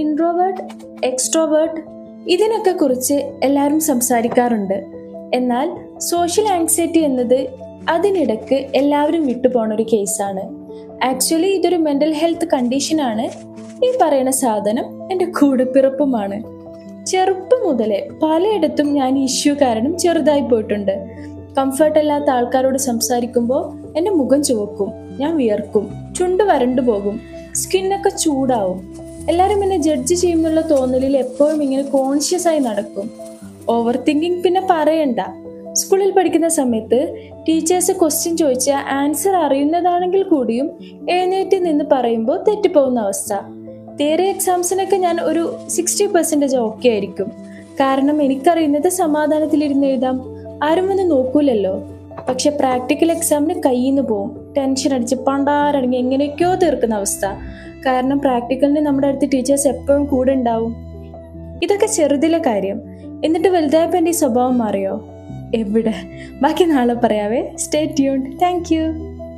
Introvert, extrovert ഇതിനൊക്കെ കുറിച്ച് എല്ലാവരും സംസാരിക്കാറുണ്ട്. എന്നാൽ സോഷ്യൽ ആങ്സൈറ്റി എന്നത് അതിനിടക്ക് എല്ലാവരും വിട്ടുപോണ ഒരു കേസാണ്. ആക്ച്വലി ഇതൊരു മെൻ്റൽ ഹെൽത്ത് കണ്ടീഷനാണ്. ഈ പറയുന്ന സാധനം എൻ്റെ കൂടെപ്പിറപ്പുമാണ്. ചെറുപ്പം മുതലേ പലയിടത്തും ഞാൻ ഈ ഇഷ്യൂ കാരണം ചെറുതായി പോയിട്ടുണ്ട്. കംഫർട്ട് അല്ലാത്ത ആൾക്കാരോട് സംസാരിക്കുമ്പോൾ എൻ്റെ മുഖം ചുവക്കും, ഞാൻ വിയർക്കും, ചുണ്ട് വരണ്ടു പോകും, സ്കിന്നൊക്കെ ചൂടാവും. എല്ലാവരും എന്നെ ജഡ്ജ് ചെയ്യുമെന്നുള്ള തോന്നലിൽ എപ്പോഴും ഇങ്ങനെ കോൺഷ്യസ് ആയി നടക്കും. ഓവർ തിങ്കിങ് പിന്നെ പറയണ്ട. സ്കൂളിൽ പഠിക്കുന്ന സമയത്ത് ടീച്ചേഴ്സ് ക്വസ്റ്റ്യൻ ചോദിച്ചാൽ ആൻസർ അറിയുന്നതാണെങ്കിൽ കൂടിയും എഴുന്നേറ്റ് നിന്ന് പറയുമ്പോൾ തെറ്റിപ്പോകുന്ന അവസ്ഥ. തിയറി എക്സാംസിനൊക്കെ ഞാൻ ഒരു 60% ഓക്കെ ആയിരിക്കും. കാരണം എനിക്കറിയുന്നത് സമാധാനത്തിലിരുന്ന് എഴുതാം, ആരും വന്ന് നോക്കൂലല്ലോ. പക്ഷെ പ്രാക്ടിക്കൽ എക്സാമിന് കയ്യിൽ നിന്ന് പോവും, ടെൻഷൻ അടിച്ച് പണ്ടാരടങ്ങി എങ്ങനെയൊക്കെയോ തീർക്കുന്ന അവസ്ഥ. കാരണം പ്രാക്ടിക്കലിന് നമ്മുടെ അടുത്ത് ടീച്ചേഴ്സ് എപ്പോഴും കൂടെ ഉണ്ടാവും. ഇതൊക്കെ ചെറുതിലെ കാര്യം. എന്നിട്ട് വലുതായപ്പോൾ എൻ്റെ ഈ സ്വഭാവം മാറിയോ? എവിടെ? ബാക്കി നാളെ പറയാവേ. Stay tuned. Thank U.